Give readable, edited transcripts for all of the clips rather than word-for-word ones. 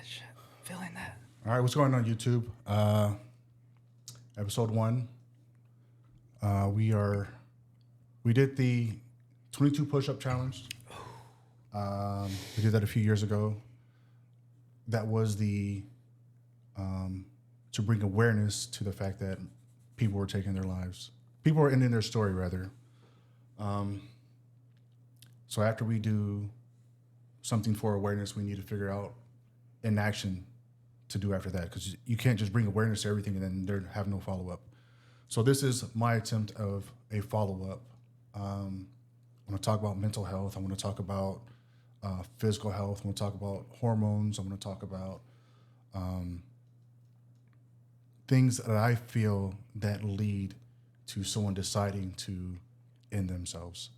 Shit, feeling that. All right, what's going on YouTube? Episode 1. We did the 22 push-up challenge. We did that a few years ago. That was the to bring awareness to the fact that people were taking their lives. People were ending their story, rather. So after we do something for awareness, we need to figure out an action to do after that, because you can't just bring awareness to everything and then there have no follow-up. So this is my attempt of a follow-up. I want to talk about mental health. I want to talk about physical health. I want to talk about hormones. I want to talk about things that I feel that lead to someone deciding to end themselves.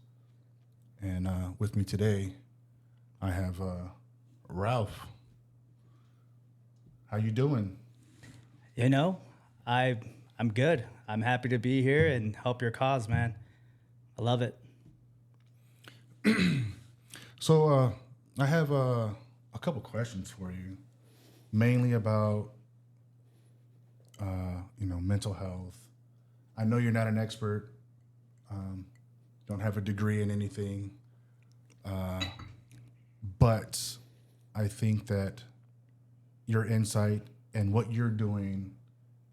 And with me today, I have Ralph. How you doing? You know, I'm good. I'm happy to be here and help your cause, man. I love it. So I have a couple questions for you, mainly about mental health. I know you're not an expert, don't have a degree in anything, but I think that your insight and what you're doing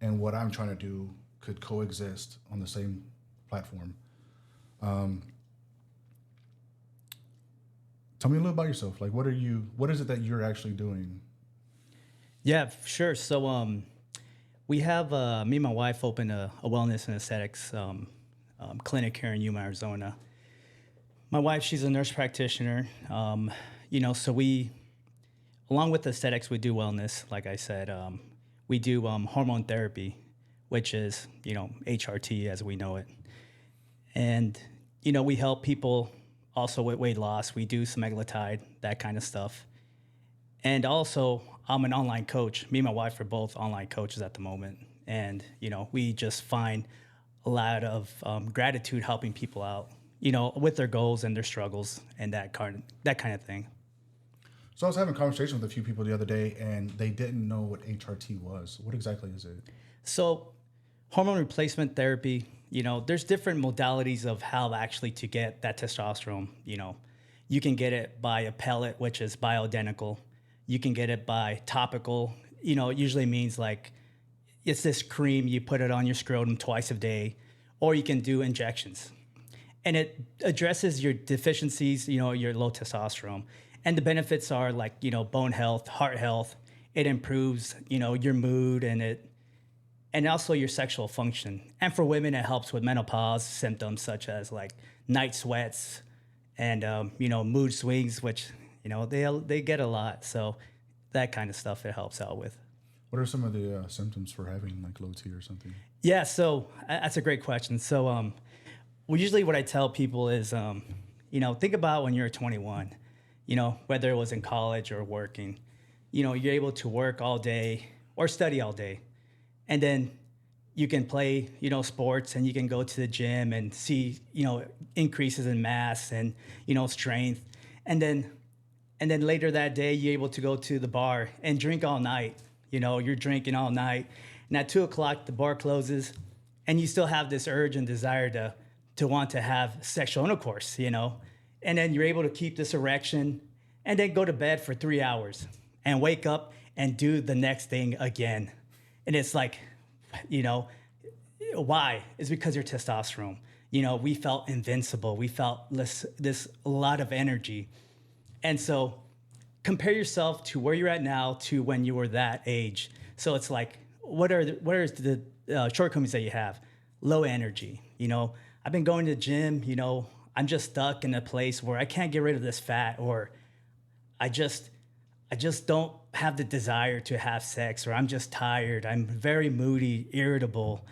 and what I'm trying to do could coexist on the same platform. Tell me a little about yourself. Like, what is it that you're actually doing? Yeah, sure. So we have me and my wife opened a wellness and aesthetics clinic here in Yuma, Arizona. My wife, she's a nurse practitioner. So we, along with aesthetics, we do wellness. Like I said, we do hormone therapy, which is, HRT as we know it. And, we help people also with weight loss. We do semaglutide, that kind of stuff. And also, I'm an online coach. Me and my wife are both online coaches at the moment. And, we just find a lot of gratitude helping people out, with their goals and their struggles and that kind of thing. So I was having a conversation with a few people the other day, and they didn't know what HRT was. What exactly is it? So hormone replacement therapy, there's different modalities of how actually to get that testosterone. You can get it by a pellet, which is bioidentical. You can get it by topical. It usually means like it's this cream, you put it on your scrotum twice a day, or you can do injections. And it addresses your deficiencies, your low testosterone. And the benefits are like, bone health, heart health. It improves, your mood and also your sexual function. And for women, it helps with menopause symptoms such as like night sweats and, mood swings, which, they get a lot. So that kind of stuff it helps out with. What are some of the symptoms for having like low T or something? Yeah, so that's a great question. So well, usually what I tell people is, think about when you're 21. Whether it was in college or working, you're able to work all day or study all day. And then you can play, sports, and you can go to the gym and see, increases in mass and, strength. And then later that day, you're able to go to the bar and drink all night. You're drinking all night. And at 2:00, the bar closes and you still have this urge and desire to want to have sexual intercourse, and then you're able to keep this erection and then go to bed for 3 hours and wake up and do the next thing again. And it's like, why? It's because your testosterone. We felt invincible. We felt this lot of energy. And so compare yourself to where you're at now to when you were that age. So it's like, what are the shortcomings that you have? Low energy. I've been going to the gym, I'm just stuck in a place where I can't get rid of this fat, or I just don't have the desire to have sex, or I'm just tired. I'm very moody, irritable.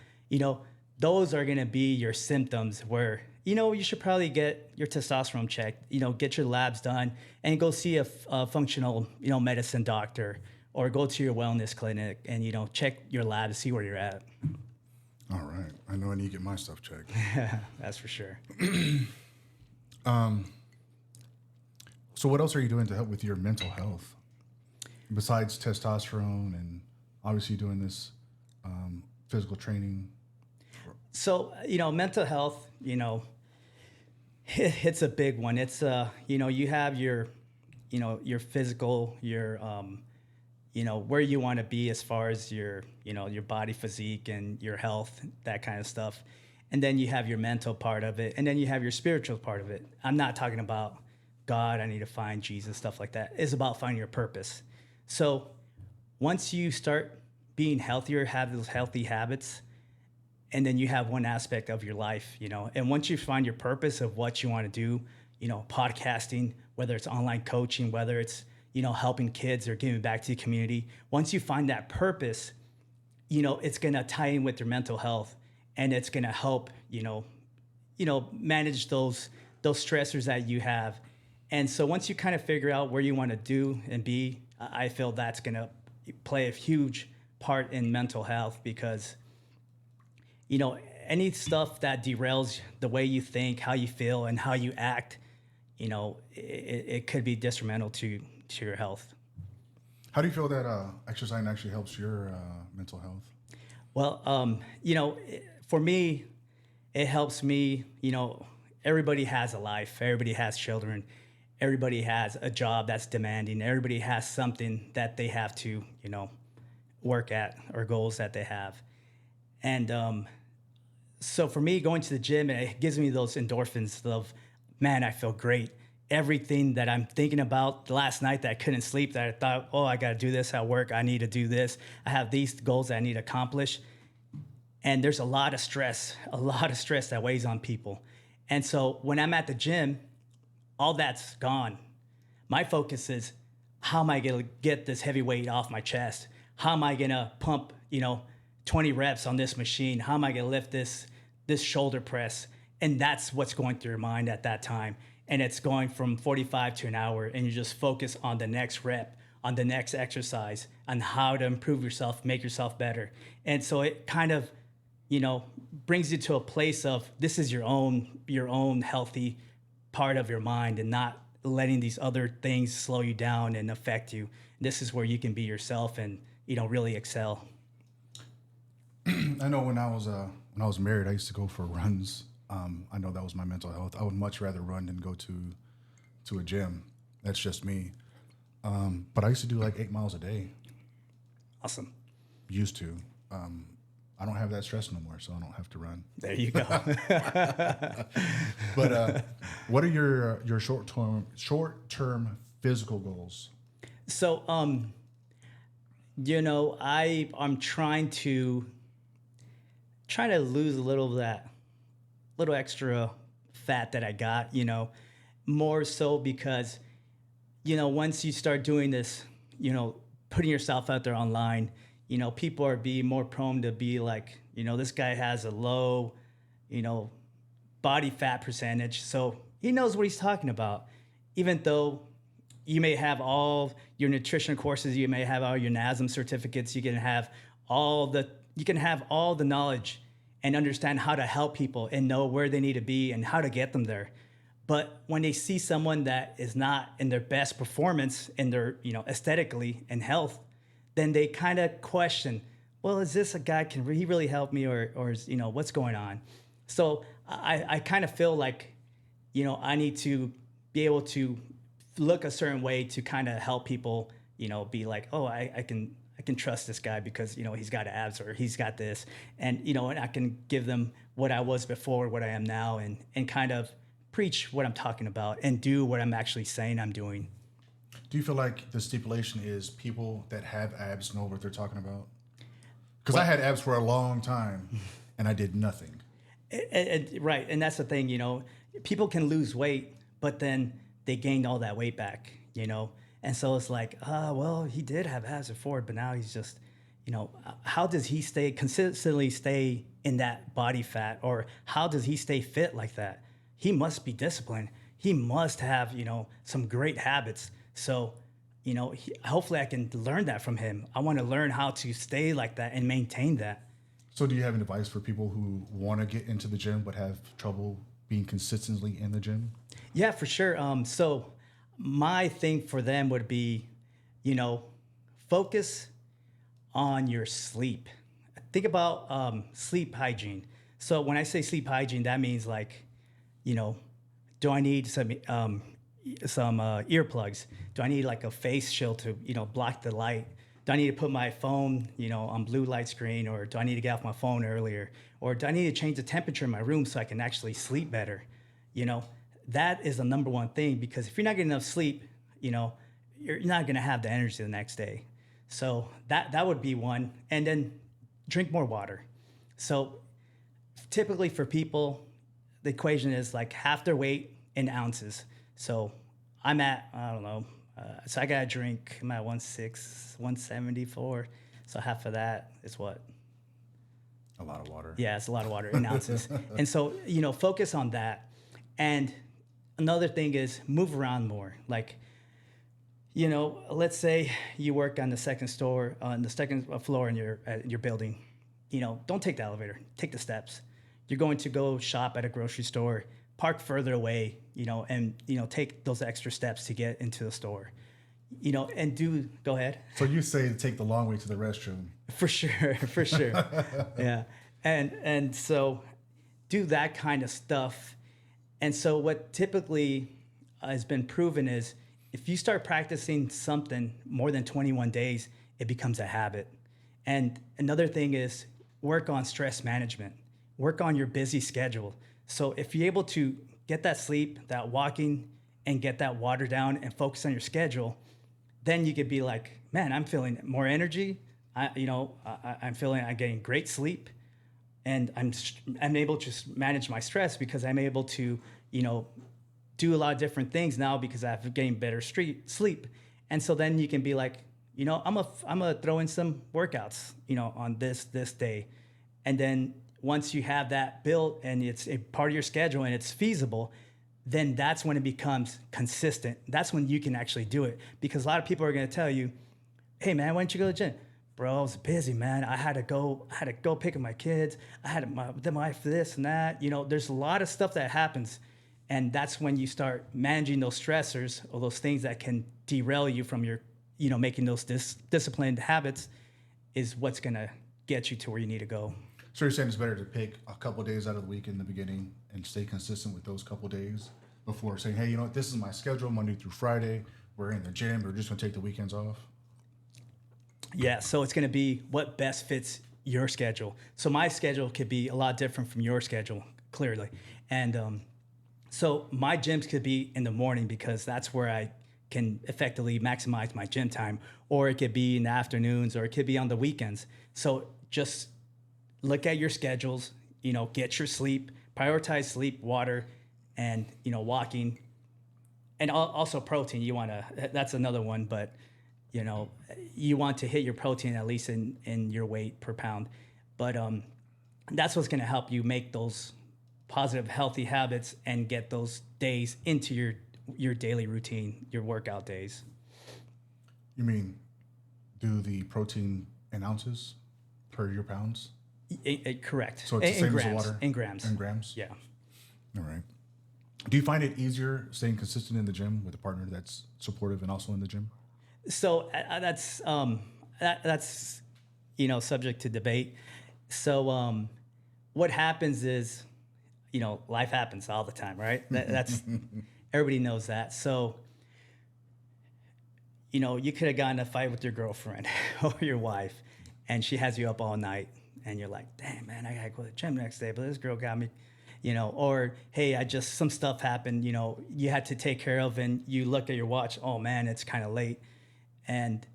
Those are going to be your symptoms where, you should probably get your testosterone checked, get your labs done and go see a functional, medicine doctor, or go to your wellness clinic and, check your labs, see where you're at. All right. I know I need to get my stuff checked. That's for sure. So what else are you doing to help with your mental health? Besides testosterone and obviously doing this physical training. So, mental health, it's a big one. It's, you have your physical, where you want to be as far as your body physique and your health, that kind of stuff. And then you have your mental part of it. And then you have your spiritual part of it. I'm not talking about God, I need to find Jesus, stuff like that. It's about finding your purpose. So once you start being healthier, have those healthy habits, and then you have one aspect of your life, and once you find your purpose of what you want to do, podcasting, whether it's online coaching, whether it's, helping kids or giving back to the community, once you find that purpose, it's going to tie in with your mental health, and it's going to help, manage those stressors that you have. And so once you kind of figure out where you want to do and be, I feel that's going to play a huge part in mental health, because any stuff that derails the way you think, how you feel, and how you act, it could be detrimental to your health. How do you feel that exercising actually helps your mental health? Well, for me, it helps me. Everybody has a life. Everybody has children. Everybody has a job that's demanding. Everybody has something that they have to, work at, or goals that they have. And so for me, going to the gym, it gives me those endorphins of, man, I feel great. Everything that I'm thinking about last night that I couldn't sleep, that I thought, oh, I got to do this at work. I need to do this. I have these goals that I need to accomplish. And there's a lot of stress that weighs on people. And so when I'm at the gym, all that's gone. My focus is, how am I going to get this heavy weight off my chest? How am I going to pump, 20 reps on this machine? How am I going to lift this shoulder press? And that's what's going through your mind at that time. And it's going from 45 to an hour, and you just focus on the next rep, on the next exercise, on how to improve yourself, make yourself better. And so it kind of, brings you to a place of, this is your own healthy part of your mind, and not letting these other things slow you down and affect you. This is where you can be yourself and, really excel. I know when I was married, I used to go for runs. I know that was my mental health. I would much rather run than go to a gym. That's just me. But I used to do like 8 miles a day. Awesome. Used to. I don't have that stress no more, so I don't have to run. There you go. But what are your short-term physical goals? So, I'm trying to lose a little of that little extra fat that I got, more so because, once you start doing this, putting yourself out there online, people are being more prone to be like, this guy has a low, body fat percentage. So he knows what he's talking about, even though you may have all your nutrition courses, you may have all your NASM certificates, you can have all the knowledge and understand how to help people and know where they need to be and how to get them there. But when they see someone that is not in their best performance in their, aesthetically and health, then they kind of question, well, is this a guy, can he really help me, or is, what's going on? So I kind of feel like, I need to be able to look a certain way to kind of help people, be like, oh, I can trust this guy because, he's got abs, or he's got this, and, and I can give them what I was before, what I am now, and kind of preach what I'm talking about and do what I'm actually saying I'm doing. Do you feel like the stipulation is people that have abs know what they're talking about? Because I had abs for a long time and I did nothing. Right. And that's the thing, people can lose weight, but then they gained all that weight back, And so it's like, well, he did have abs before, but now he's just, how does he consistently stay in that body fat? Or how does he stay fit like that? He must be disciplined. He must have, some great habits. So, hopefully I can learn that from him. I want to learn how to stay like that and maintain that. So do you have any advice for people who want to get into the gym but have trouble being consistently in the gym? Yeah, for sure. So my thing for them would be, focus on your sleep. Think about sleep hygiene. So when I say sleep hygiene, that means like, you know, do I need some earplugs? Do I need like a face shield to, you know, block the light? Do I need to put my phone, you know, on blue light screen, or do I need to get off my phone earlier? Or do I need to change the temperature in my room so I can actually sleep better? You know, that is the number one thing, because if you're not getting enough sleep, you know, you're not going to have the energy the next day. So that would be one. And then drink more water. So typically for people, the equation is like half their weight in ounces. So I'm at, I don't know, so I got to drink, I'm at 1.6, 174. So half of that is what? A lot of water. Yeah, it's a lot of water in ounces. And so, you know, focus on that. And another thing is move around more. Like, you know, let's say you work on the second store, on the second floor in your building. You know, don't take the elevator, take the steps. You're going to go shop at a grocery store, park further away, you know, and, you know, take those extra steps to get into the store, you know, and go ahead. So you say to take the long way to the restroom. For sure, for sure. Yeah. And so do that kind of stuff. And so what typically has been proven is if you start practicing something more than 21 days, it becomes a habit. And another thing is work on stress management, work on your busy schedule. So if you're able to get that sleep, that walking, and get that water down and focus on your schedule, then you could be like, man, I'm feeling more energy. I'm feeling I'm getting great sleep, and I'm able to manage my stress because I'm able to, you know, do a lot of different things now because I've gained better sleep. And so then you can be like, you know, I'm gonna throw in some workouts, you know, on this day. And then once you have that built and it's a part of your schedule and it's feasible, then that's when it becomes consistent. That's when you can actually do it. Because a lot of people are gonna tell you, hey man, why don't you go to the gym? Bro, I was busy, man. I had to go pick up my kids. I had my wife this and that. You know, there's a lot of stuff that happens. And that's when you start managing those stressors or those things that can derail you from your, you know, making those disciplined habits is what's going to get you to where you need to go. So you're saying it's better to pick a couple days out of the week in the beginning and stay consistent with those couple days before saying, hey, you know what, this is my schedule Monday through Friday. We're in the gym. We're just going to take the weekends off. Yeah, so it's going to be what best fits your schedule. So my schedule could be a lot different from your schedule, clearly. And so my gyms could be in the morning because that's where I can effectively maximize my gym time, or it could be in the afternoons, or it could be on the weekends. So just look at your schedules, you know, get your sleep, prioritize sleep, water, and, you know, walking, and also protein. You want to, that's another one, but you know, you want to hit your protein at least in your weight per pound. But that's what's going to help you make those positive, healthy habits and get those days into your daily routine, your workout days. You mean do the protein in ounces per your pounds? Correct. So it's the same as the water? In grams. In grams? Yeah. All right. Do you find it easier staying consistent in the gym with a partner that's supportive and also in the gym? So that's you know, subject to debate. So what happens is, you know, life happens all the time, right? That's everybody knows that. So, you know, you could have gotten in a fight with your girlfriend or your wife, and she has you up all night, and you're like, damn man, I gotta go to the gym next day, but this girl got me. You know, or hey, some stuff happened, you know, you had to take care of, and you look at your watch, oh man, it's kind of late. And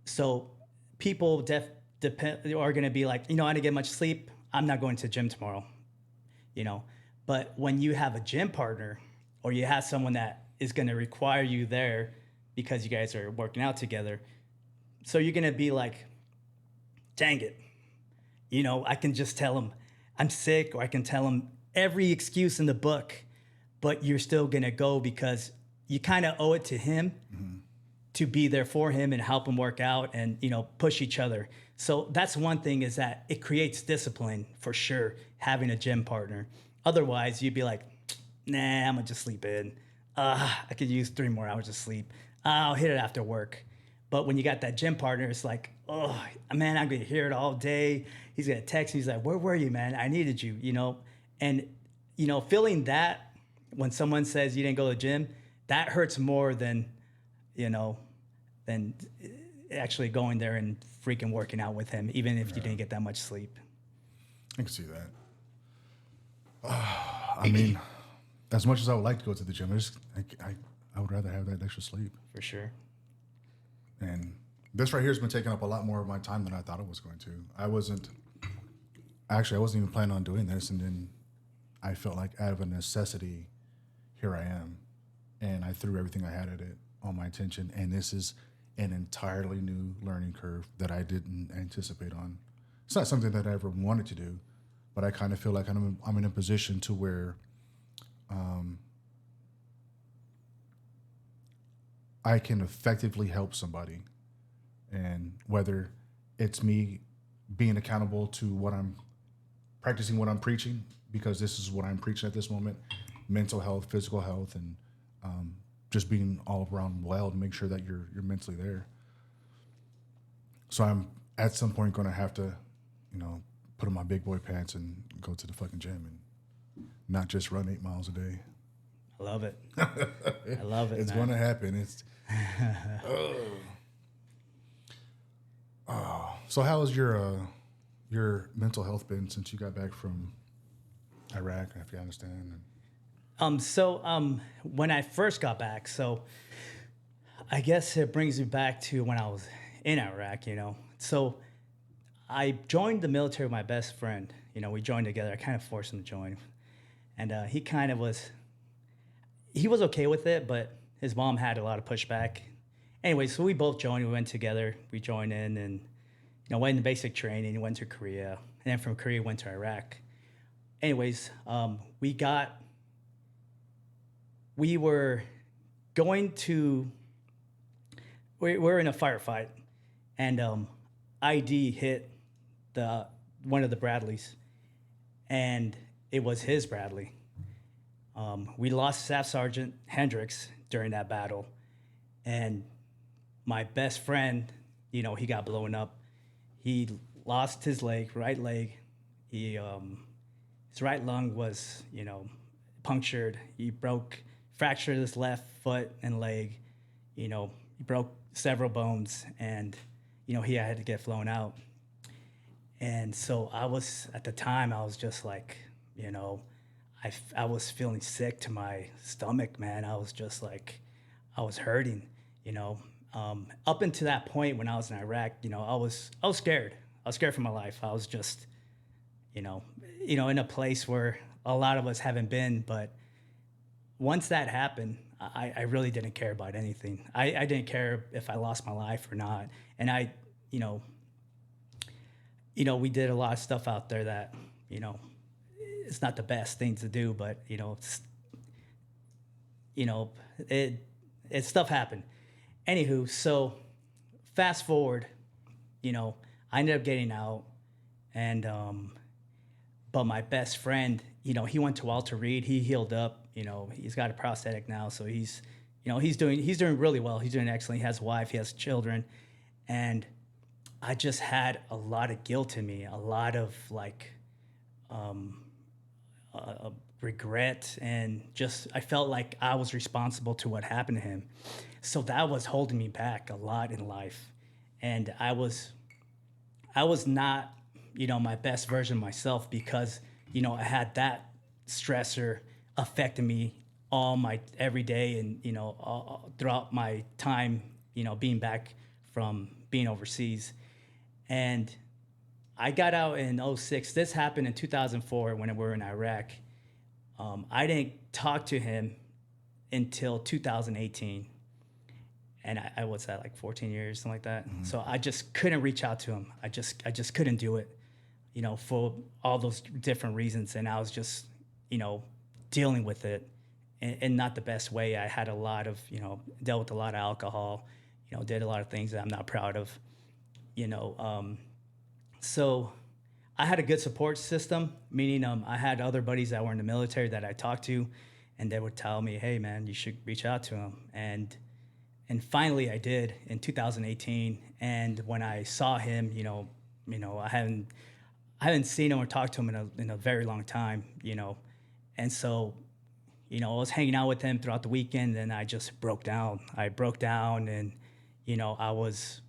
so people are going to be like, you know, I didn't get much sleep. I'm not going to the gym tomorrow, you know. But when you have a gym partner, or you have someone that is going to require you there because you guys are working out together, so you're going to be like, dang it. You know, I can just tell him I'm sick, or I can tell him every excuse in the book, but you're still going to go because you kind of owe it to him. Mm-hmm. To be there for him and help him work out and, you know, push each other. So that's one thing, is that it creates discipline for sure, having a gym partner. Otherwise, you'd be like, nah, I'm gonna just sleep in. I could use 3 more hours of sleep. I'll hit it after work. But when you got that gym partner, it's like, oh man, I'm gonna hear it all day. He's gonna text me. He's like, where were you, man? I needed you, you know. And feeling that when someone says you didn't go to the gym, that hurts more than, you know, than actually going there and freaking working out with him, even if you didn't get that much sleep. I can see that. I mean, as much as I would like to go to the gym, I would rather have that extra sleep. For sure. And this right here has been taking up a lot more of my time than I thought it was going to. I wasn't even planning on doing this, and then I felt like out of a necessity, here I am, and I threw everything I had at it, all my attention, and this is an entirely new learning curve that I didn't anticipate on. It's not something that I ever wanted to do, but I kind of feel like I'm in a position to where I can effectively help somebody. And whether it's me being accountable to what I'm practicing, what I'm preaching, because this is what I'm preaching at this moment, mental health, physical health, and just being all around well to make sure that you're mentally there. So I'm at some point going to have to, put on my big boy pants and go to the fucking gym and not just run 8 miles a day. I love it. I love it. It's man. going to happen. It's. So how has your mental health been since you got back from Iraq, Afghanistan? When I first got back, I guess it brings me back to when I was in Iraq, So I joined the military with my best friend. We joined together. I kind of forced him to join. And he was okay with it, but his mom had a lot of pushback. Anyway, so we both joined. We went together. We joined in and, went into basic training, went to Korea. And then from Korea, went to Iraq. Anyways, we were in a firefight, and ID hit one of the Bradleys, and it was his Bradley. We lost Staff Sergeant Hendricks during that battle, and my best friend, he got blown up. He lost his right leg. His right lung was, punctured. He fractured his left foot and leg. He broke several bones, and he had to get flown out. And so at the time I was just like, I was feeling sick to my stomach, man. I was just like, I was hurting, Up until that point when I was in Iraq, I was scared. I was scared for my life. I was just, in a place where a lot of us haven't been. But once that happened, I really didn't care about anything. I didn't care if I lost my life or not. And we did a lot of stuff out there that, it's not the best thing to do, but it stuff happened. Anywho, so fast forward, I ended up getting out, and but my best friend, he went to Walter Reed. He healed up. He's got a prosthetic now, so he's doing really well. He's doing excellent. He has a wife. He has children, and I just had a lot of guilt in me, a lot of regret, and just I felt like I was responsible to what happened to him. So that was holding me back a lot in life, and I was not, my best version of myself because, I had that stressor affecting me all my every day and, throughout my time, being back from being overseas. And I got out in 2006. This happened in 2004 when we were in Iraq. I didn't talk to him until 2018. And I was that like 14 years, something like that. Mm-hmm. So I just couldn't reach out to him. I just couldn't do it, for all those different reasons. And I was just, dealing with it in not the best way. I had a lot of, dealt with a lot of alcohol, did a lot of things that I'm not proud of, So I had a good support system, meaning I had other buddies that were in the military that I talked to, and they would tell me, hey, man, you should reach out to him. And and finally I did in 2018. And when I saw him, I haven't seen him or talked to him in a very long time, and so I was hanging out with him throughout the weekend, and I just broke down. I broke down, and I was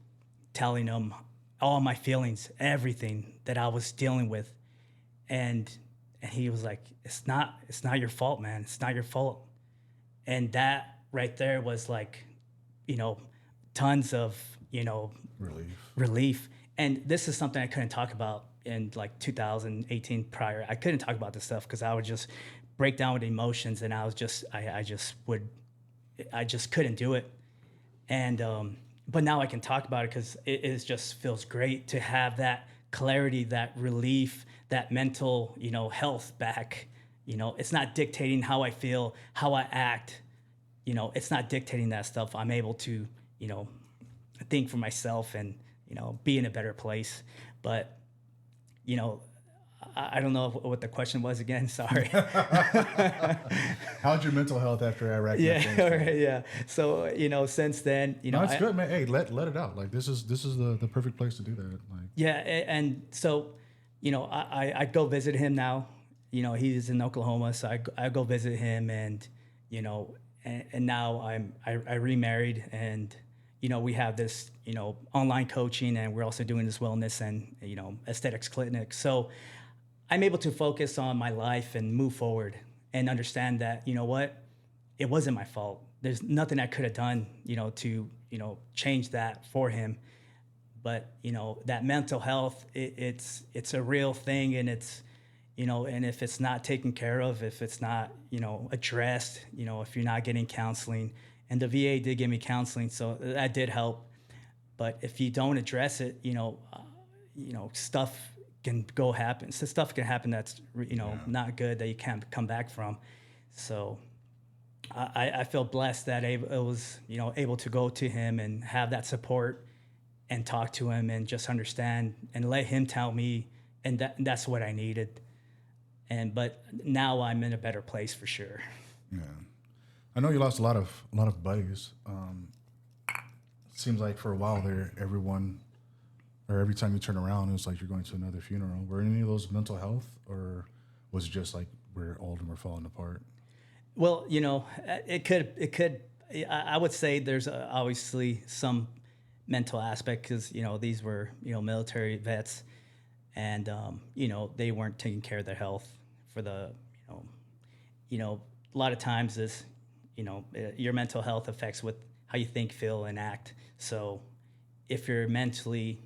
telling him all my feelings, everything that I was dealing with, and he was like, "It's not your fault, man. It's not your fault." And that right there was like, tons of relief. And this is something I couldn't talk about in like 2018 prior. I couldn't talk about this stuff because I would just break down with emotions, and I just couldn't do it. And but now I can talk about it because it just feels great to have that clarity, that relief, that mental health back. It's not dictating how I feel, how I act. It's not dictating that stuff. I'm able to think for myself and be in a better place. But I don't know what the question was again. Sorry. How's your mental health after Iraq? Yeah, all right, yeah. So since then, No, it's good, man. Hey, let it out. Like this is the perfect place to do that. Like, yeah, and so I go visit him now. He's in Oklahoma, so I go visit him, and and now I remarried, and we have this online coaching, and we're also doing this wellness and aesthetics clinic. So I'm able to focus on my life and move forward and understand that what, it wasn't my fault. There's nothing I could have done to change that for him. But that mental health, it's a real thing, and it's and if it's not taken care of, if it's not addressed, if you're not getting counseling, and the VA did give me counseling, so that did help. But if you don't address it, stuff can happen. So stuff can happen that's not good, that you can't come back from. So I feel blessed that I was able to go to him and have that support and talk to him and just understand and let him tell me, and that's what I needed. But now I'm in a better place for sure. Yeah, I know you lost a lot of buddies. Seems like for a while there, everyone, or every time you turn around, it was like you're going to another funeral. Were any of those mental health, or was it just like we're old and we're falling apart? Well, it could. I would say there's obviously some mental aspect because these were military vets, and they weren't taking care of their health for the a lot of times this your mental health affects with how you think, feel, and act. So if you're mentally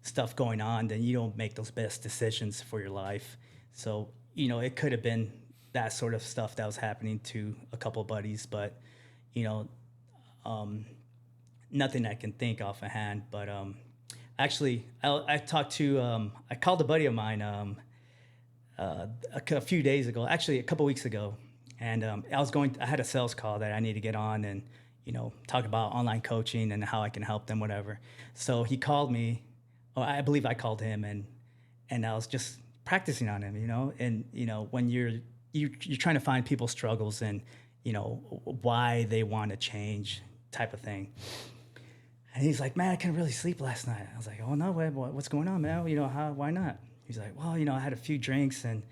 stuff going on, then you don't make those best decisions for your life. So it could have been that sort of stuff that was happening to a couple of buddies, but nothing I can think off a hand. But actually, I talked to I called a buddy of mine a few days ago, actually a couple weeks ago, and I had a sales call that I need to get on and talk about online coaching and how I can help them, whatever. So he called me, or I believe I called him, and I was just practicing on him, and when you're trying to find people's struggles and why they want to change, type of thing. And he's like, "Man, I couldn't really sleep last night." I was like, "Oh no, what's going on, man? Why not?" He's like, "Well, I had a few drinks and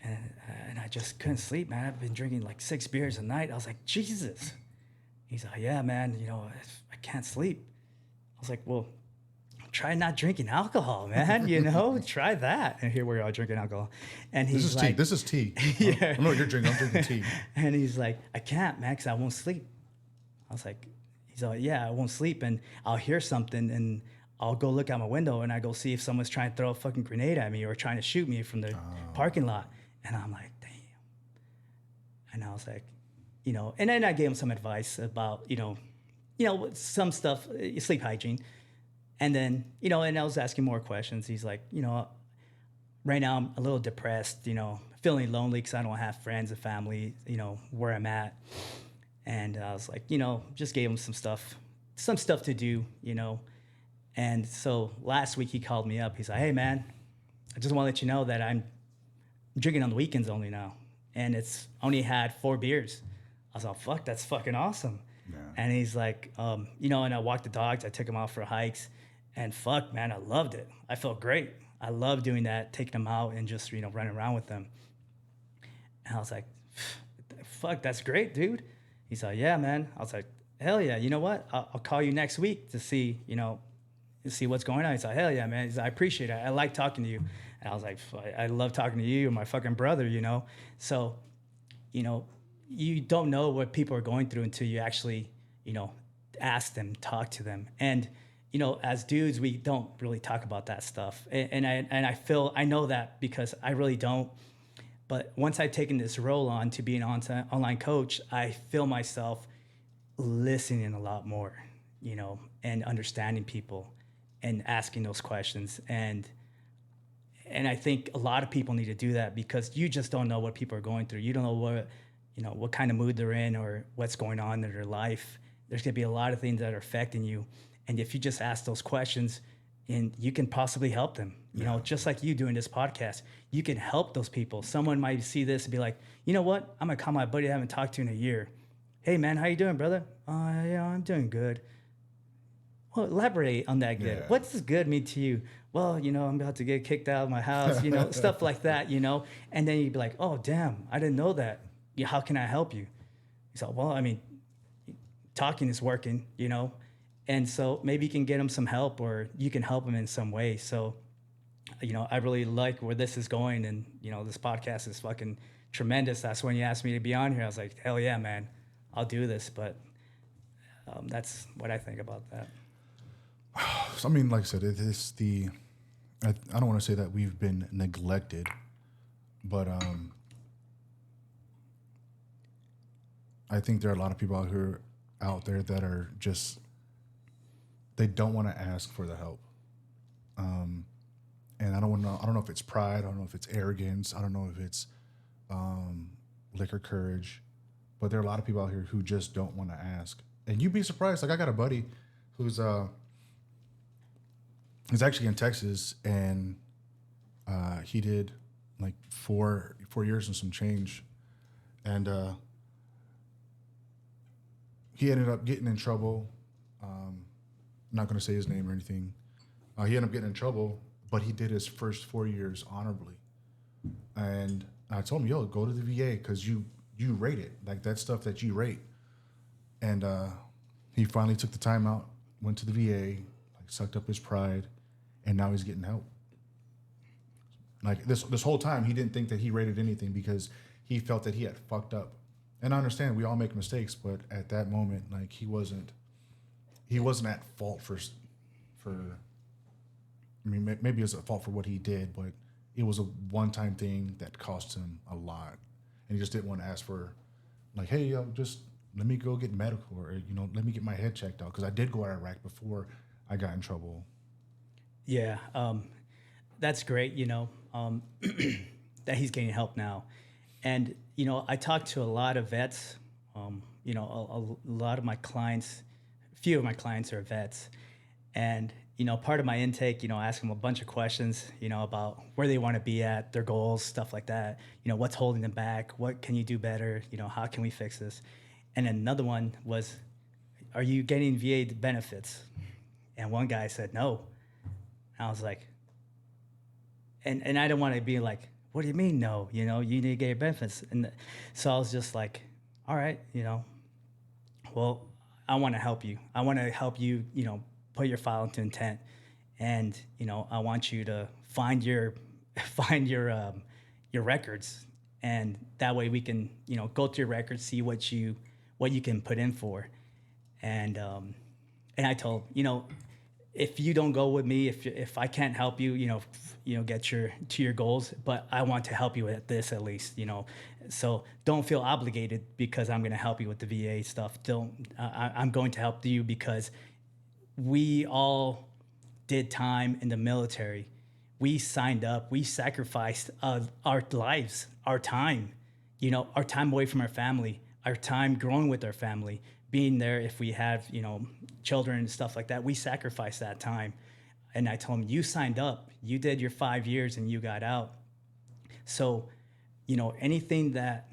I just couldn't sleep, man. I've been drinking like 6 beers a night." I was like, "Jesus." He's like, "Yeah, man, I can't sleep." I was like, "Well, try not drinking alcohol, man. Try that." And here we are drinking alcohol. And he's like, This is tea. Yeah. I know what you're drinking. I'm drinking tea. And he's like, "I can't, man, because I won't sleep." I was like, he's like, "Yeah, I won't sleep, and I'll hear something, and I'll go look out my window, and I go see if someone's trying to throw a fucking grenade at me or trying to shoot me from the parking lot." And I'm like, "Damn." And I was like, and then I gave him some advice about, some stuff, sleep hygiene. And then, and I was asking more questions. He's like, right now I'm a little depressed, feeling lonely because I don't have friends and family, where I'm at. And I was like, just gave him some stuff to do, And so last week he called me up. He's like, "Hey, man, I just want to let you know that I'm drinking on the weekends only now. And it's only had 4 beers." I was like, "Fuck, that's fucking awesome." Yeah. And he's like, and I walked the dogs. I took him out for hikes, and fuck, man, I loved it. I felt great. I love doing that, taking them out and just running around with them. And I was like, fuck, that's great, dude. He's like, yeah, man. I was like, hell yeah. You know what? I'll call you next week to see, see what's going on. He's like, hell yeah, man. He's like, I appreciate it. I like talking to you. And I was like, I love talking to you. You're my fucking brother, So, you don't know what people are going through until you actually, ask them, talk to them. And, as dudes, we don't really talk about that stuff. I know that because I really don't. But once I've taken this role on to be an online coach, I feel myself listening a lot more, and understanding people and asking those questions. And I think a lot of people need to do that because you just don't know what people are going through. You don't know what kind of mood they're in or what's going on in their life. There's going to be a lot of things that are affecting you. And if you just ask those questions, and you can possibly help them, just like you doing this podcast, you can help those people. Someone might see this and be like, you know what? I'm going to call my buddy I haven't talked to in a year. Hey man, how you doing, brother? Yeah, I'm doing good. Well, elaborate on that good. Yeah. What does good mean to you? Well, I'm about to get kicked out of my house, stuff like that, And then you'd be like, oh, damn, I didn't know that. Yeah, how can I help you? He's like, well, I mean, talking is working, And so maybe you can get them some help or you can help them in some way. So, I really like where this is going. And, this podcast is fucking tremendous. That's when you asked me to be on here. I was like, hell yeah, man, I'll do this. But that's what I think about that. So, I mean, like I said, it is I don't want to say that we've been neglected, but I think there are a lot of people out there that are just, they don't want to ask for the help. And I don't know if it's pride. I don't know if it's arrogance. I don't know if it's liquor courage, but there are a lot of people out here who just don't want to ask. And you'd be surprised. Like I got a buddy who's he's actually in Texas, and he did like four years and some change, and he ended up getting in trouble. I'm not going to say his name or anything. He ended up getting in trouble, but he did his first 4 years honorably. And I told him, yo, go to the VA because you rate it. Like that stuff that you rate. And he finally took the time out, went to the VA, like sucked up his pride, and now he's getting help. Like this whole time, he didn't think that he rated anything because he felt that he had fucked up. And I understand we all make mistakes, but at that moment, like he wasn't at fault for. I mean, maybe it was at fault for what he did, but it was a one-time thing that cost him a lot, and he just didn't want to ask for, like, hey, just let me go get medical, or let me get my head checked out because I did go to Iraq before I got in trouble. Yeah, that's great. That he's getting help now, and I talked to a lot of vets. A lot of my clients, a few of my clients are vets, and part of my intake, I ask them a bunch of questions, about where they want to be at, their goals, stuff like that. What's holding them back? What can you do better? How can we fix this? And another one was, are you getting VA benefits? And one guy said no. I was like, and I don't want to be like, what do you mean no? You need to get your benefits. And so I was just like, all right, well, I want to help you. I want to help you, put your file into intent, and I want you to find your records, and that way we can go through your records, see what you can put in for, and I told if you don't go with me, if I can't help you, get to your goals, but I want to help you at this at least, so don't feel obligated because I'm going to help you with the VA stuff. I'm going to help you because we all did time in the military. We signed up. We sacrificed our lives, our time, our time away from our family, our time growing with our family, being there if we have, children and stuff like that. We sacrificed that time. And I told him, you signed up. You did your 5 years and you got out. So, anything that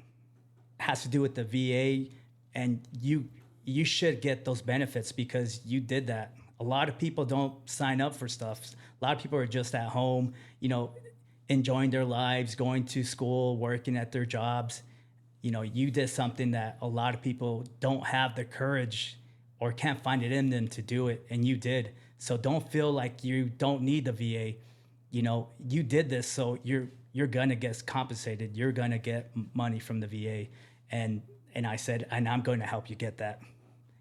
has to do with the VA and you you should get those benefits because you did that. A lot of people don't sign up for stuff. A lot of people are just at home, enjoying their lives, going to school, working at their jobs. You did something that a lot of people don't have the courage or can't find it in them to do it, and you did. So don't feel like you don't need the VA. You did this, so you're gonna get compensated. You're gonna get money from the VA, and I said, and I'm going to help you get that,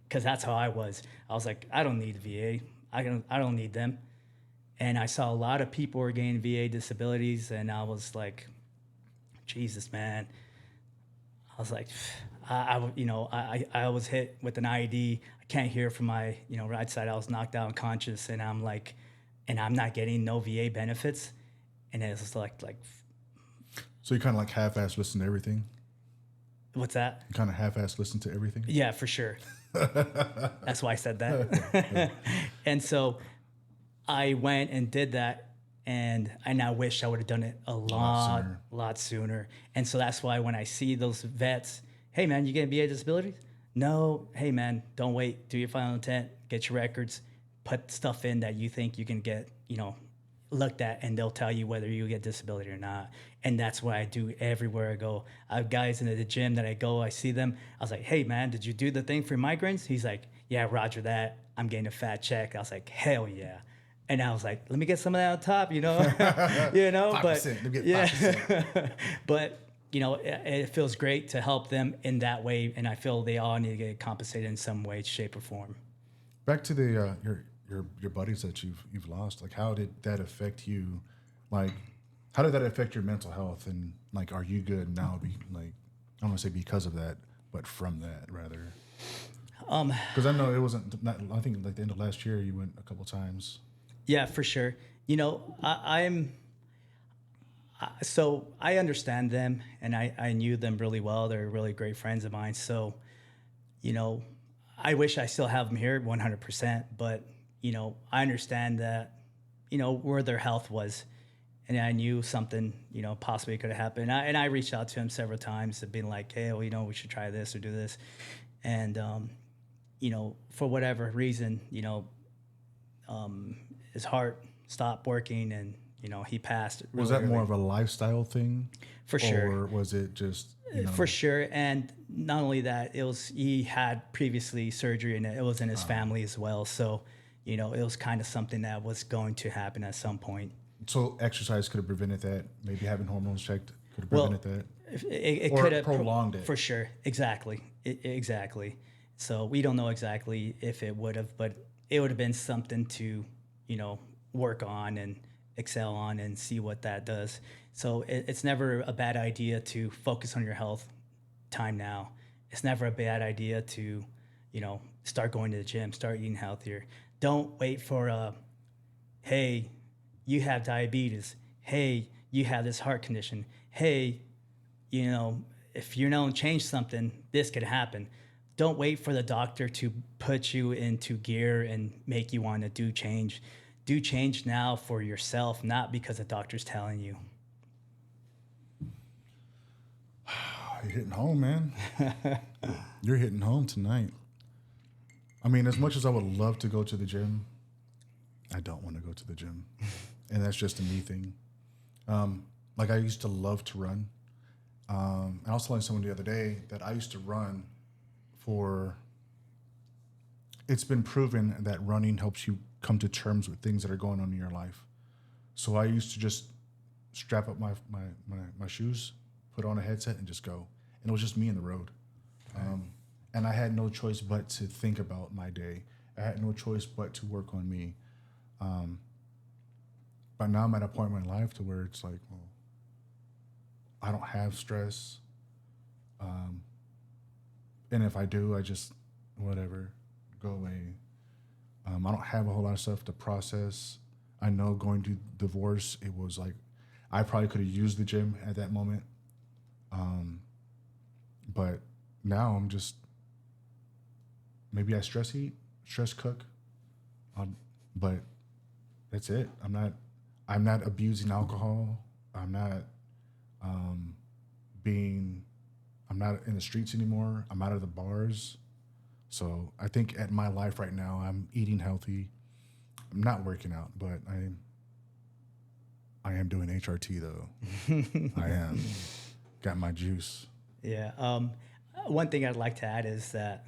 because that's how I was. I was like, I don't need the VA. I don't need them. And I saw a lot of people were getting VA disabilities, and I was like, Jesus, man. I was like, I was hit with an IED. I can't hear from my, right side. I was knocked out unconscious, and I'm like, and I'm not getting no VA benefits. And it was like, So you kind of like half-ass listen to everything? what's that? You kind of half-ass listen to everything? Yeah, for sure. That's why I said that. And so I went and did that, and I now wish I would have done it a lot sooner. And so that's why when I see those vets, hey man, you getting VA disabilities? No. Hey man, don't wait. Do your final intent, get your records, put stuff in that you think you can get, looked at, and they'll tell you whether you get disability or not. And that's what I do everywhere I go. I have guys in the gym that I go, I see them. I was like, hey man, did you do the thing for migraines? He's like, yeah, roger that. I'm getting a fat check. I was like, hell yeah. And I was like, let me get some of that on top, 5%, but yeah, 5%. But it feels great to help them in that way, and I feel they all need to get compensated in some way, shape, or form. Back to the your buddies that you've lost. Like, how did that affect you? Like, how did that affect your mental health? And like, are you good now? I don't want to say because of that, but from that rather. Because I know it wasn't. I think like the end of last year, you went a couple times. Yeah, for sure. So I understand them, and I knew them really well. They're really great friends of mine. So, I wish I still have them here 100%, but, I understand that, where their health was, and I knew something, possibly could have happened. And I reached out to him several times to be like, hey, well, we should try this or do this. And, for whatever reason, his heart stopped working, and he passed. Was that more of a lifestyle thing? For sure. Or was it just For sure. And not only that, he had previously surgery, and it was in his family as well. So, it was kind of something that was going to happen at some point. So exercise could have prevented that. Maybe having hormones checked could have prevented that. It could have prolonged it. For sure. Exactly. Exactly. So we don't know exactly if it would have, but it would have been something to, work on and excel on and see what that does. So it's never a bad idea to focus on your health time now. It's never a bad idea to, start going to the gym, start eating healthier. Don't wait for hey, you have diabetes. Hey, you have this heart condition. Hey, if you don't change something, this could happen. Don't wait for the doctor to put you into gear and make you want to do change. Do change now for yourself, not because the doctor's telling you. You're hitting home, man. You're hitting home tonight. I mean, as much as I would love to go to the gym, I don't want to go to the gym. And that's just a me thing. Like, I used to love to run. I was telling someone the other day that I used to run it's been proven that running helps you come to terms with things that are going on in your life. So I used to just strap up my shoes, put on a headset, and just go. And it was just me in the road. And I had no choice but to think about my day. I had no choice but to work on me. But now I'm at a point in my life to where it's like, well, I don't have stress. And if I do, I just, whatever, go away. I don't have a whole lot of stuff to process. I know going to divorce, it was like, I probably could have used the gym at that moment. But now I'm just, maybe I stress eat, stress cook. But that's it. I'm not abusing alcohol. I'm not I'm not in the streets anymore. I'm out of the bars. So I think at my life right now, I'm eating healthy. I'm not working out, but I am doing HRT though. I am. Got my juice. Yeah. One thing I'd like to add is that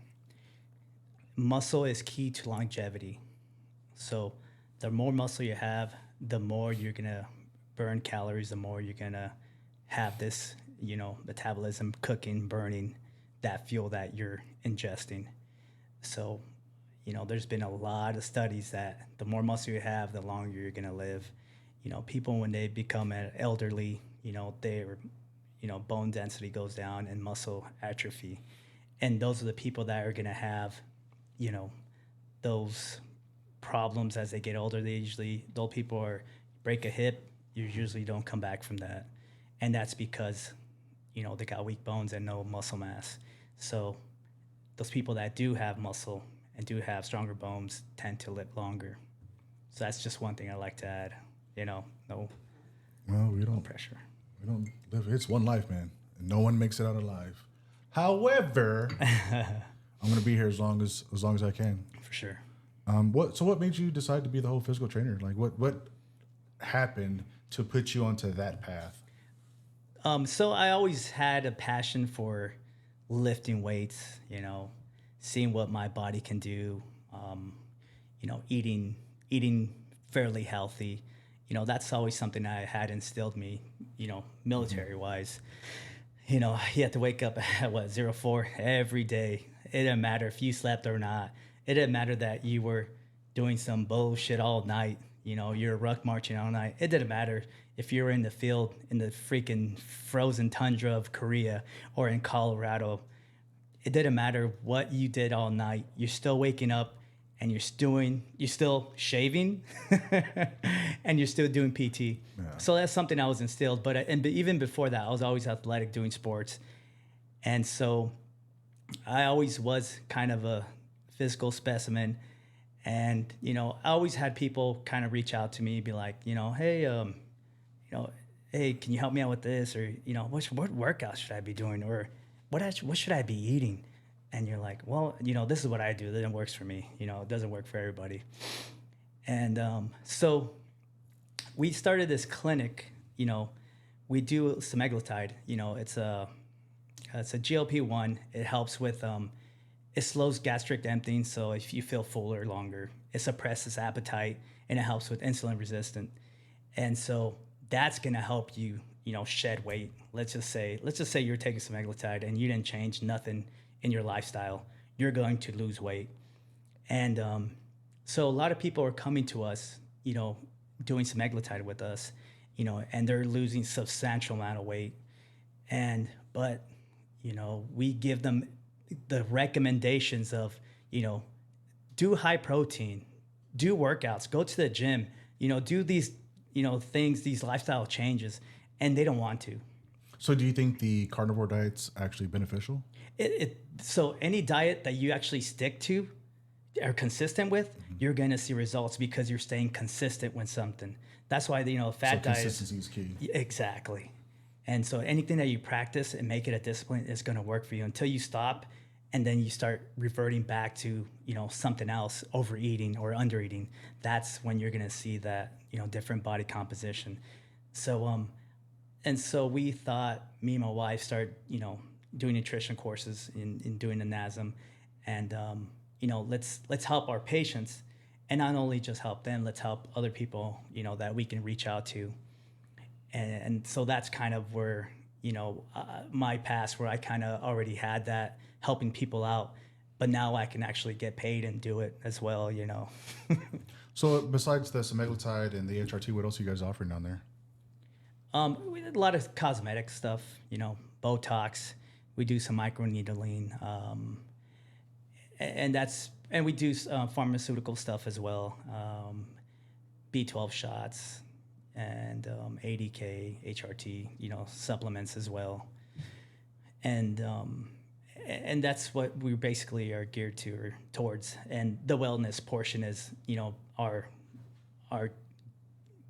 muscle is key to longevity. So the more muscle you have, the more you're gonna burn calories, the more you're gonna have this, metabolism cooking, burning that fuel that you're ingesting. So, there's been a lot of studies that the more muscle you have, the longer you're gonna live. People when they become elderly, their, bone density goes down and muscle atrophy, and those are the people that are gonna have, you know, those problems as they get older. Those people are break a hip, you usually don't come back from that, and that's because they got weak bones and no muscle mass. So those people that do have muscle and do have stronger bones tend to live longer. So that's just one thing I like to add. No, Well, we no don't pressure. we don't live. It's one life, man, and no one makes it out alive. However, I'm gonna be here as long as I can. For sure. What made you decide to be the whole physical trainer? Like what happened to put you onto that path? So I always had a passion for lifting weights, seeing what my body can do, eating fairly healthy. That's always something I had instilled me, military wise. You have to wake up at 04 every day. It didn't matter if you slept or not. It didn't matter that you were doing some bullshit all night. You're ruck marching all night. It didn't matter if you were in the field in the freaking frozen tundra of Korea or in Colorado. It didn't matter what you did all night. You're still waking up and you're still shaving and you're still doing PT. Yeah. So that's something I was instilled. But even before that, I was always athletic, doing sports. And so I always was kind of a physical specimen. And, I always had people kind of reach out to me, be like, hey, can you help me out with this? Or, what workout should I be doing? Or what should I be eating? And you're like, well, this is what I do. That works for me. It doesn't work for everybody. And so we started this clinic. We do semaglutide. It's a GLP-1. It helps with it slows gastric emptying, so if you feel fuller longer, it suppresses appetite and it helps with insulin resistance. And so that's gonna help you, shed weight. Let's just say you're taking semaglutide and you didn't change nothing in your lifestyle. You're going to lose weight. And so a lot of people are coming to us, doing semaglutide with us, and they're losing substantial amount of weight. But we give them the recommendations of, do high protein, do workouts, go to the gym, do these, things, these lifestyle changes, and they don't want to. So do you think the carnivore diet's actually beneficial? So any diet that you actually stick to are consistent with, you're going to see results because you're staying consistent with something. That's why, fat diet consistency is key. Exactly. And so anything that you practice and make it a discipline is going to work for you until you stop and then you start reverting back to, something else, overeating or undereating. That's when you're going to see that, different body composition. So, and so we thought, me and my wife started, doing nutrition courses in doing the NASM, and let's help our patients, and not only just help them, let's help other people, that we can reach out to, and so that's kind of where my past, where I kind of already had that helping people out, but now I can actually get paid and do it as well. So besides the semaglutide and the HRT, what else are you guys offering down there? We did a lot of cosmetic stuff, Botox. We do some microneedling, and we do pharmaceutical stuff as well, B12 shots and ADK, HRT, supplements as well, and that's what we basically are geared to or towards. And the wellness portion is, our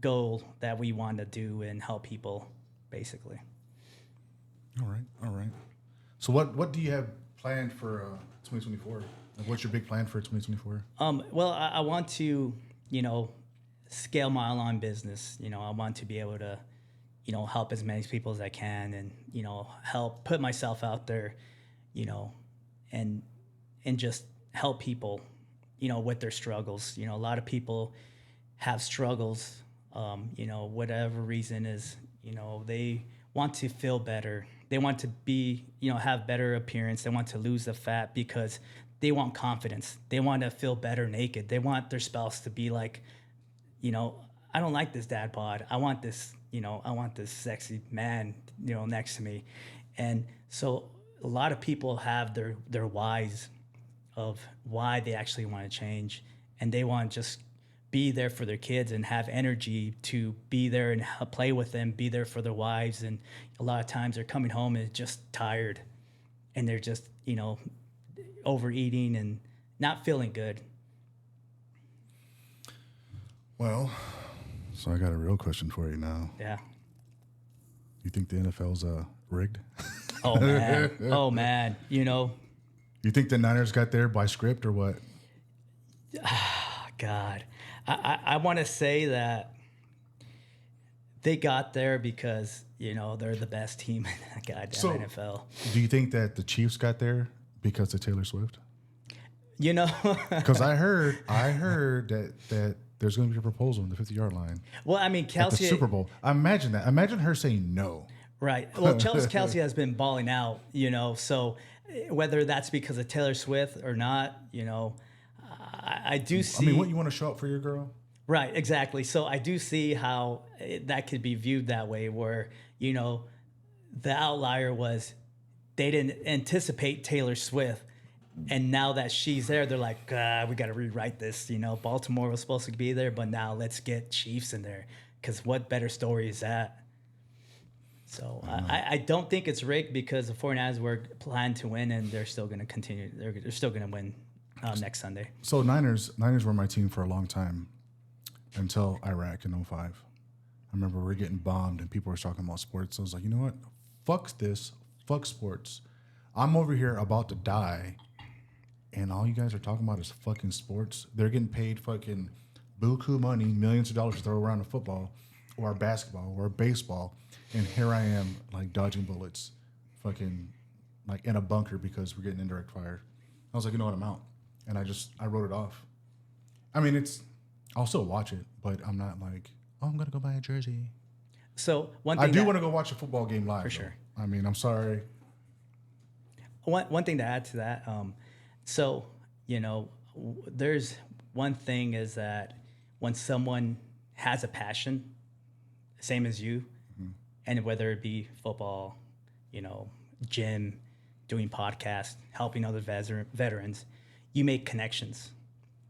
goal that we want to do and help people, basically. All right. So what do you have planned for 2024? Like, what's your big plan for 2024? Well, I want to, you know, scale my online business. You know, I want to be able to, you know, help as many people as I can, and you know, help put myself out there, you know, and just help people, you know, with their struggles. You know, a lot of people have struggles. You know, whatever reason is, you know, they want to feel better. They want to be, you know, have better appearance. They want to lose the fat because they want confidence. They want to feel better naked. They want their spouse to be like, you know, I don't like this dad bod. I want this, you know, I want this sexy man, you know, next to me. And so a lot of people have their whys of why they actually want to change, and they want to just be there for their kids and have energy to be there and play with them, be there for their wives. And a lot of times they're coming home and just tired, and they're just, you know, overeating and not feeling good. Well, so I got a real question for you now. Yeah. You think the NFL's rigged? Oh man. Oh man. You know, You think the Niners got there by script or what? God, I want to say that they got there because, you know, they're the best team in the goddamn NFL. Do you think that the Chiefs got there because of Taylor Swift? You know, Because I heard that there's going to be a proposal in the 50-yard line well, I mean, at the Kelsey, Super Bowl. Imagine that. Imagine her saying no. right? Well, Kelsey has been balling out, you know, so whether that's because of Taylor Swift or not, you know, I do see. I mean, wouldn't you want to show up for your girl? Right, exactly. So I do see how that could be viewed that way, where, you know, the outlier was they didn't anticipate Taylor Swift. And now that she's there, they're like, we got to rewrite this. You know, Baltimore was supposed to be there, but now let's get Chiefs in there, because what better story is that? So I don't think it's rigged, because the 49ers were planned to win, and they're still going to continue. They're still going to win next Sunday. So Niners were my team for a long time until Iraq in 05. I remember we were getting bombed and people were talking about sports. I was like, you know what? Fuck this. Fuck sports. I'm over here about to die, and all you guys are talking about is fucking sports. They're getting paid fucking buku money, millions of dollars to throw around a football or a basketball or a baseball, and here I am like dodging bullets, fucking like in a bunker because we're getting indirect fire. I was like, you know what? I'm out. And I wrote it off. I mean, I'll still watch it, but I'm not like, oh, I'm going to go buy a jersey. So one thing I do want to go watch a football game live. For sure. I mean, I'm sorry. One thing to add to that, so, you know, there's one thing is that when someone has a passion, same as you, and whether it be football, you know, gym, doing podcasts, helping other veterans, you make connections.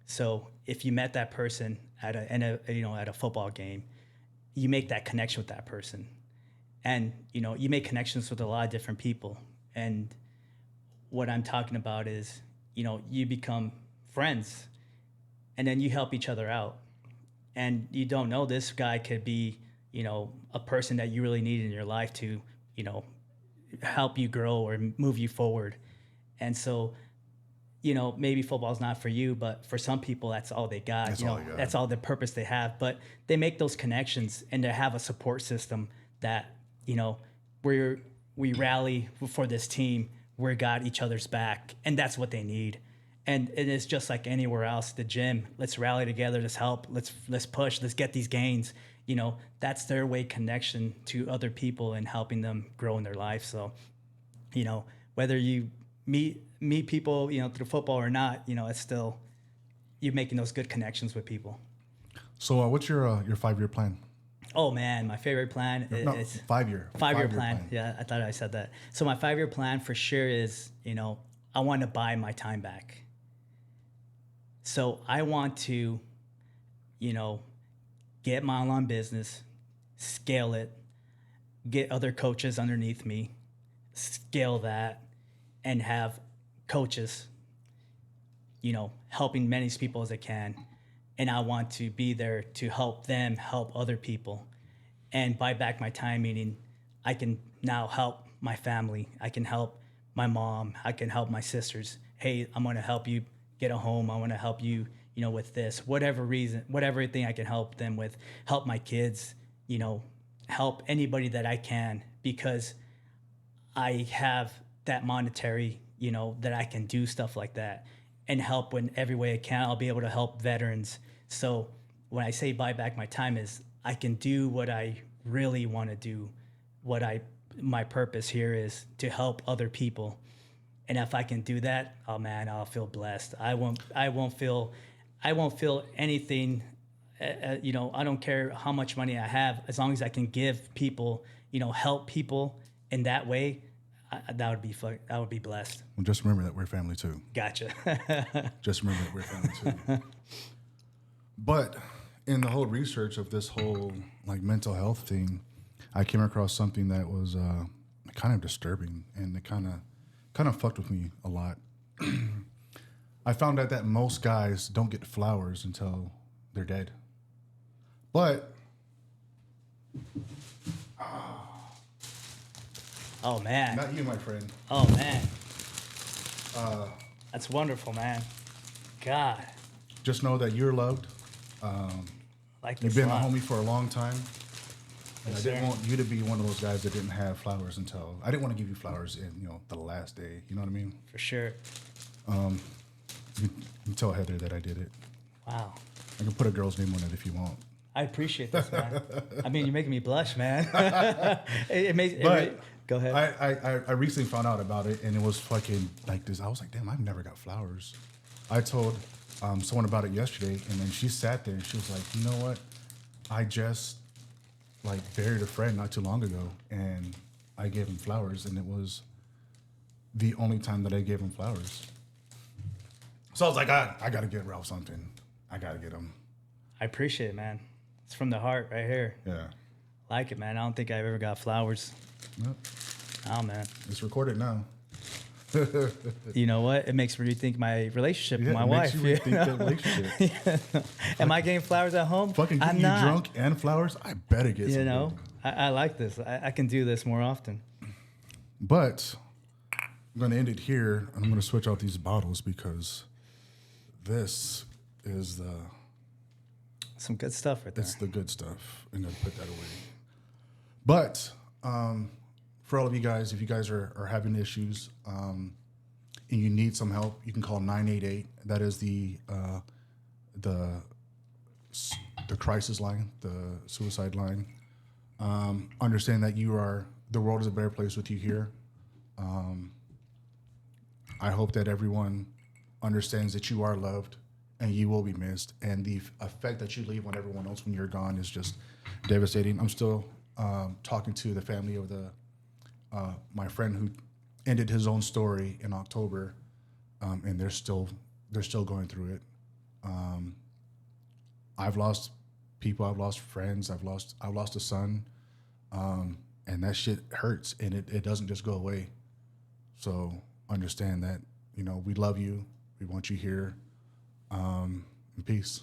So if you met that person at a football game, you make that connection with that person, and you know, you make connections with a lot of different people. And what I'm talking about is, you know, you become friends, and then you help each other out. And you don't know, this guy could be, you know, a person that you really need in your life to, you know, help you grow or move you forward. And so, you know, maybe football's not for you, but for some people, that's all they got. That's you know, all they got. that's all the purpose they have. But they make those connections, and they have a support system that, you know, where we rally for this team, we got each other's back, and that's what they need. And it's just like anywhere else, the gym. Let's rally together. Let's help. Let's push. Let's get these gains. You know, that's their way connection to other people and helping them grow in their life. So, you know, whether you meet people, you know, through football or not, you know, it's still you're making those good connections with people. So what's your 5-year plan? Oh man, my favorite plan is 5-year. 5-year plan. Yeah, I thought I said that. So my 5-year plan for sure is, you know, I want to buy my time back. So I want to, you know, get my online business, scale it, get other coaches underneath me, scale that, and have coaches, you know, helping many people as I can. And I want to be there to help them help other people and buy back my time, meaning I can now help my family. I can help my mom. I can help my sisters. Hey, I'm going to help you get a home. I want to help you, with this, whatever reason, whatever thing I can help them with, help my kids, help anybody that I can, because I have that monetary, that I can do stuff like that and help in every way I can. I'll be able to help veterans. So when I say buy back my time is I can do what I really want to do. My purpose here is to help other people. And if I can do that, oh man, I'll feel blessed. I won't feel anything. I don't care how much money I have, as long as I can give people, help people in that way. That would be blessed. Well, just remember that we're family too. Gotcha. Just remember that we're family too. But in the whole research of this whole like mental health thing, I came across something that was kind of disturbing, and it kind of fucked with me a lot. I found out that most guys don't get flowers until they're dead. But Oh man. not you, my friend. Oh man. That's wonderful, man. God. Just know that you're loved. Like You've this been a lot. homie for a long time. And Yes, I didn't sir. want you to be one of those guys that didn't have flowers until I didn't want to give you flowers in, the last day. You know what I mean? For sure. You can tell Heather that I did it. Wow. I can put a girl's name on it if you want. I appreciate this, man. I mean, you're making me blush, man. it makes. But Go ahead. I recently found out about it, and it was fucking like this. I was like, damn, I've never got flowers. I told someone about it yesterday, and then she sat there and she was like, you know what? I just like buried a friend not too long ago, and I gave him flowers, and it was the only time that I gave him flowers. So I was like, I gotta get Ralph something. I gotta get him. I appreciate it, man. It's from the heart, right here. Yeah. Like it, man. I don't think I've ever got flowers. Yep. Oh man. It's recorded now. You know what? It makes me rethink my relationship with Yeah, my it makes wife. you rethink that relationship. Am I getting flowers at home? Fucking I'm getting you not. drunk and flowers. I better get some. You know, I like this. I can do this more often. But I'm going to end it here, and I'm going to switch out these bottles because this is Some good stuff right there. it's the good stuff. I'm going to put that away. But for all of you guys, if you guys are having issues and you need some help, you can call 988. That is the crisis line, the suicide line. Understand that the world is a better place with you here. I hope that everyone understands that you are loved and you will be missed. And the effect that you leave on everyone else when you're gone is just devastating. I'm still talking to the family of my friend who ended his own story in October, and they're still going through it. I've lost people, I've lost friends, I've lost a son, and that shit hurts, and it doesn't just go away. So understand that we love you, we want you here, and peace.